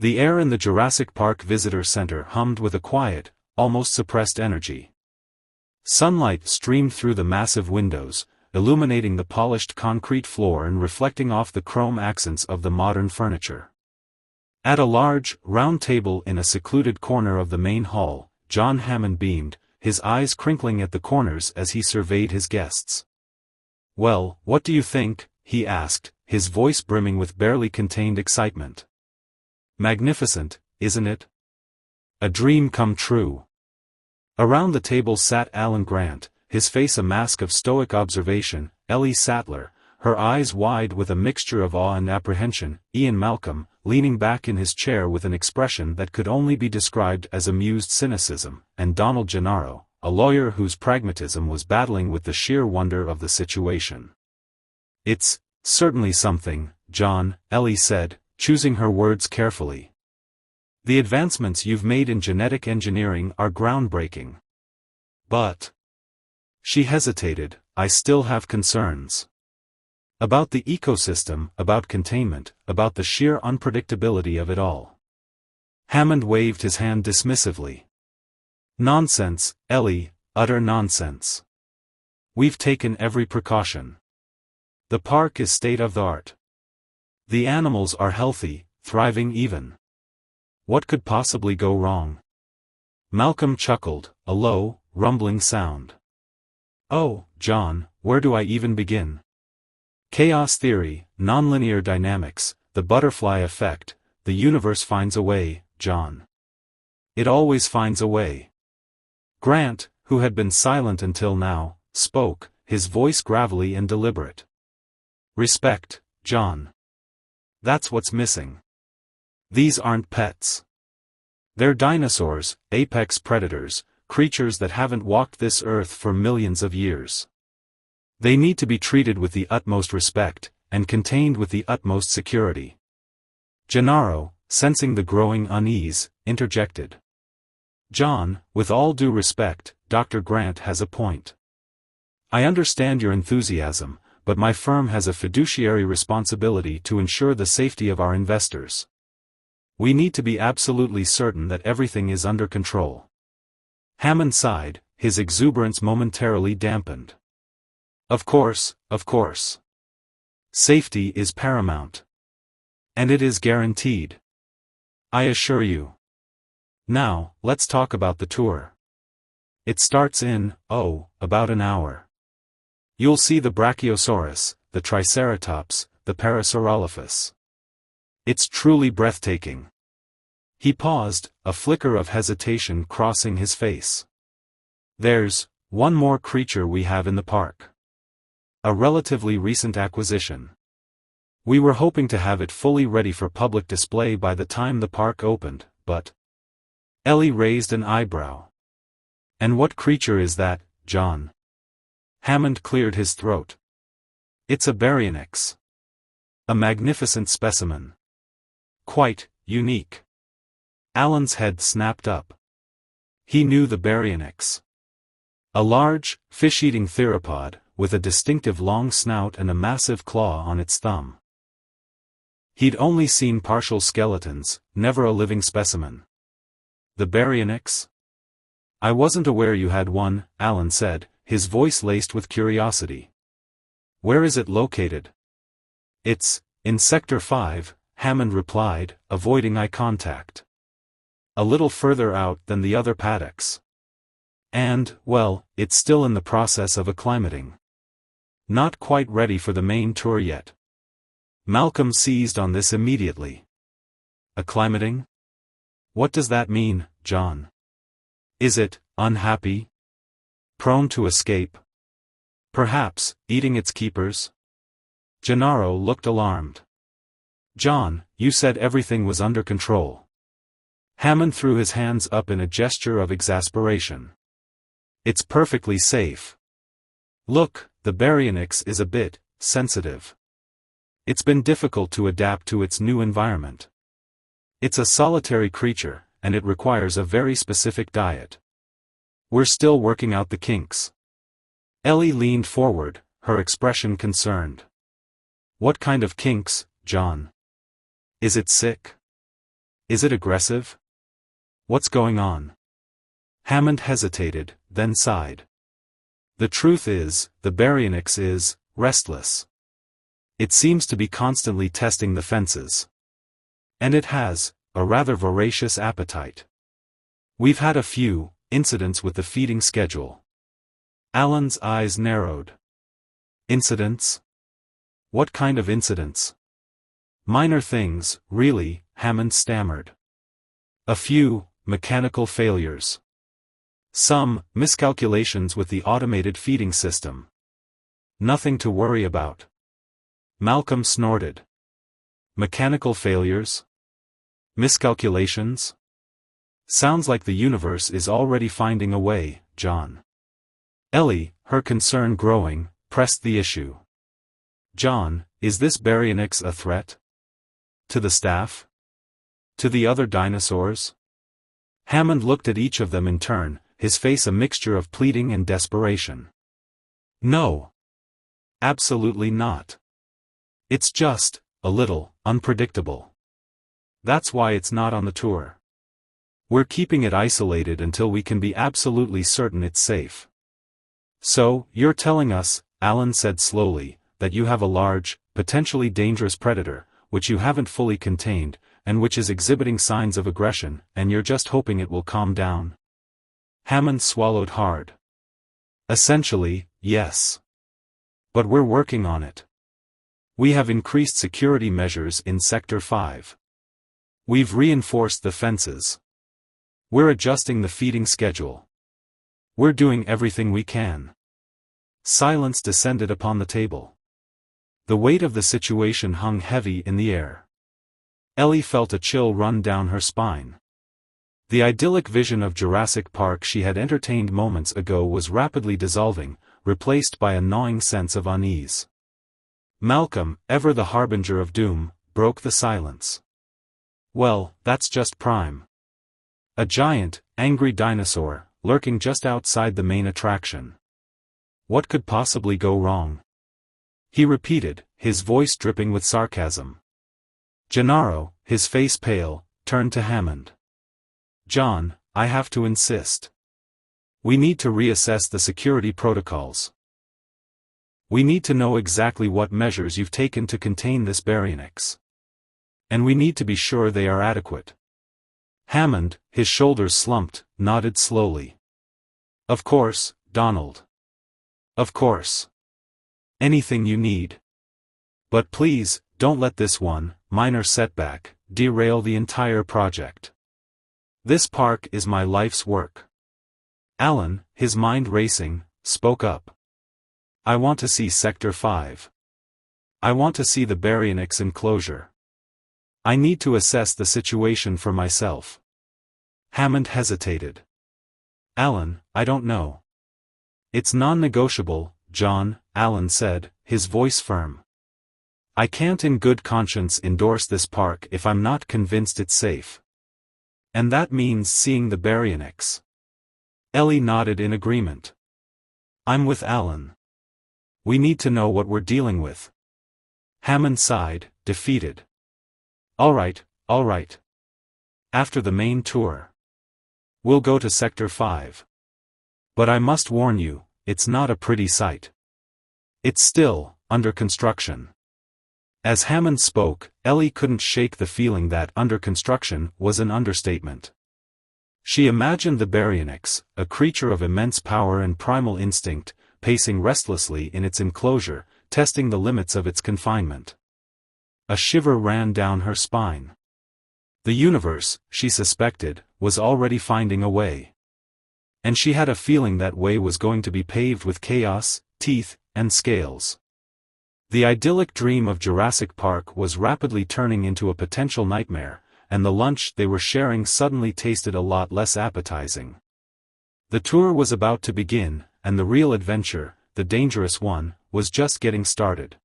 The air in the Jurassic Park Visitor Center hummed with a quiet, almost suppressed energy. Sunlight streamed through the massive windows, illuminating the polished concrete floor and reflecting off the chrome accents of the modern furniture. At a large, round table in a secluded corner of the main hall, John Hammond beamed, his eyes crinkling at the corners as he surveyed his guests. "Well, what do you think?" he asked, his voice brimming with barely contained excitement. "Magnificent, isn't it? A dream come true." Around the table sat Alan Grant, his face a mask of stoic observation, Ellie Sattler, her eyes wide with a mixture of awe and apprehension, Ian Malcolm, leaning back in his chair with an expression that could only be described as amused cynicism, and Donald Gennaro, a lawyer whose pragmatism was battling with the sheer wonder of the situation. "It's certainly something, John," Ellie said, choosing her words carefully. "The advancements you've made in genetic engineering are groundbreaking. But..." She hesitated. "I still have concerns. About the ecosystem, about containment, about the sheer unpredictability of it all." Hammond waved his hand dismissively. "Nonsense, Ellie, utter nonsense. We've taken every precaution. The park is state-of-the-art. The animals are healthy, thriving even. What could possibly go wrong?" Malcolm chuckled, a low, rumbling sound. "Oh, John, where do I even begin? Chaos theory, nonlinear dynamics, the butterfly effect, the universe finds a way, John. It always finds a way." Grant, who had been silent until now, spoke, his voice gravelly and deliberate. "Respect, John. That's what's missing. These aren't pets. They're dinosaurs, apex predators, creatures that haven't walked this earth for millions of years. They need to be treated with the utmost respect, and contained with the utmost security." Gennaro, sensing the growing unease, interjected. "John, with all due respect, Dr. Grant has a point. I understand your enthusiasm, but my firm has a fiduciary responsibility to ensure the safety of our investors. We need to be absolutely certain that everything is under control." Hammond sighed, his exuberance momentarily dampened. Of course. Safety is paramount. And it is guaranteed. I assure you. Now, let's talk about the tour. It starts in, about an hour. You'll see the Brachiosaurus, the Triceratops, the Parasaurolophus. It's truly breathtaking." He paused, a flicker of hesitation crossing his face. "There's one more creature we have in the park. A relatively recent acquisition. We were hoping to have it fully ready for public display by the time the park opened, but..." Ellie raised an eyebrow. "And what creature is that, John?" Hammond cleared his throat. "It's a Baryonyx. A magnificent specimen. Quite unique." Alan's head snapped up. He knew the Baryonyx. A large, fish-eating theropod, with a distinctive long snout and a massive claw on its thumb. He'd only seen partial skeletons, never a living specimen. "The Baryonyx? I wasn't aware you had one," Alan said, his voice laced with curiosity. "Where is it located?" "It's in Sector 5, Hammond replied, avoiding eye contact. "A little further out than the other paddocks. And, well, it's still in the process of acclimating. Not quite ready for the main tour yet." Malcolm seized on this immediately. "Acclimating? What does that mean, John? Is it unhappy? Prone to escape? Perhaps eating its keepers?" Gennaro looked alarmed. "John, you said everything was under control." Hammond threw his hands up in a gesture of exasperation. "It's perfectly safe. Look, the Baryonyx is a bit sensitive. It's been difficult to adapt to its new environment. It's a solitary creature, and it requires a very specific diet. We're still working out the kinks." Ellie leaned forward, her expression concerned. "What kind of kinks, John? Is it sick? Is it aggressive? What's going on? Hammond hesitated, then sighed. The truth is, the Baryonyx is restless. It seems to be constantly testing the fences. And it has a rather voracious appetite. We've had a few incidents with the feeding schedule. Alan's eyes narrowed. Incidents? What kind of incidents? Minor things, really, Hammond stammered. A few mechanical failures. Some miscalculations with the automated feeding system. Nothing to worry about. Malcolm snorted. Mechanical failures? Miscalculations? Sounds like the universe is already finding a way, John. Ellie, her concern growing, pressed the issue. John, is this Baryonyx a threat? To the staff? To the other dinosaurs? Hammond looked at each of them in turn, his face a mixture of pleading and desperation. No. Absolutely not. It's just a little unpredictable. That's why it's not on the tour. We're keeping it isolated until we can be absolutely certain it's safe. So, you're telling us, Alan said slowly, that you have a large, potentially dangerous predator, which you haven't fully contained, and which is exhibiting signs of aggression, and you're just hoping it will calm down? Hammond swallowed hard. Essentially, yes. But we're working on it. We have increased security measures in Sector 5. We've reinforced the fences. We're adjusting the feeding schedule. We're doing everything we can. Silence descended upon the table. The weight of the situation hung heavy in the air. Ellie felt a chill run down her spine. The idyllic vision of Jurassic Park she had entertained moments ago was rapidly dissolving, replaced by a gnawing sense of unease. Malcolm, ever the harbinger of doom, broke the silence. Well, that's just Prime. A giant, angry dinosaur, lurking just outside the main attraction. What could possibly go wrong? He repeated, his voice dripping with sarcasm. Gennaro, his face pale, turned to Hammond. John, I have to insist. We need to reassess the security protocols. We need to know exactly what measures you've taken to contain this Baryonyx. And we need to be sure they are adequate. Hammond, his shoulders slumped, nodded slowly. Of course, Donald. Of course. Anything you need. But please, don't let this one, minor setback, derail the entire project. This park is my life's work. Alan, his mind racing, spoke up. I want to see Sector 5. I want to see the Baryonyx enclosure. I need to assess the situation for myself. Hammond hesitated. Alan, I don't know. It's non-negotiable, John, Alan said, his voice firm. I can't in good conscience endorse this park if I'm not convinced it's safe. And that means seeing the Baryonyx. Ellie nodded in agreement. I'm with Alan. We need to know what we're dealing with. Hammond sighed, defeated. All right. After the main tour. We'll go to Sector 5. But I must warn you, it's not a pretty sight. It's still under construction. As Hammond spoke, Ellie couldn't shake the feeling that under construction was an understatement. She imagined the Baryonyx, a creature of immense power and primal instinct, pacing restlessly in its enclosure, testing the limits of its confinement. A shiver ran down her spine. The universe, she suspected, was already finding a way. And she had a feeling that way was going to be paved with chaos, teeth, and scales. The idyllic dream of Jurassic Park was rapidly turning into a potential nightmare, and the lunch they were sharing suddenly tasted a lot less appetizing. The tour was about to begin, and the real adventure, the dangerous one, was just getting started.